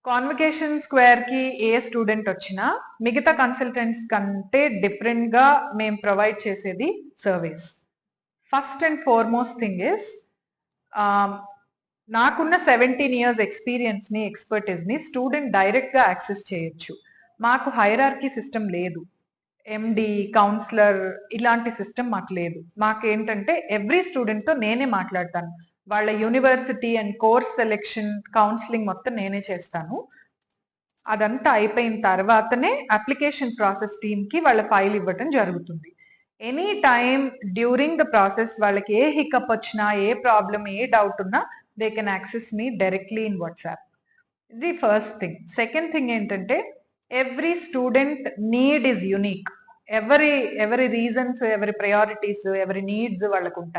Convocation square కి ఏ student వచ్చినా మిగతా కన్సల్టెంట్స్ కంటే డిఫరెంట్ గా మేము ప్రొవైడ్ చేసేది service. First and foremost thing is నాకున్న 17 years ఎక్స్పీరియన్స్ ని ఎక్స్పర్టీస్ ని స్టూడెంట్ డైరెక్ట్ గా యాక్సెస్ చేయొచ్చు. మాకు హైరార్కీ సిస్టమ్ లేదు, ఎండి కౌన్సిలర్ ఇలాంటి సిస్టమ్ మాకు లేదు. మాకేంటంటే ఎవ్రీ స్టూడెంట్ తో నేనే మాట్లాడతాను. వాళ్ళ university and course selection counselling మొత్తం నేనే చేస్తాను. అదంతా అయిపోయిన తర్వాతనే అప్లికేషన్ ప్రాసెస్ టీమ్ కి వాళ్ళ ఫైల్ ఇవ్వటం జరుగుతుంది. Any time during the process వాళ్ళకి ఏ హికప్ వచ్చినా, ఏ ప్రాబ్లం, ఏ డౌట్ ఉన్నా they can access me directly in WhatsApp. ఇది ఫస్ట్ థింగ్. సెకండ్ థింగ్ ఏంటంటే every student need is unique. ఎవరి రీజన్స్, ఎవరి ప్రయారిటీస్, ఎవరి నీడ్స్ వాళ్ళకు ఉంటాయి.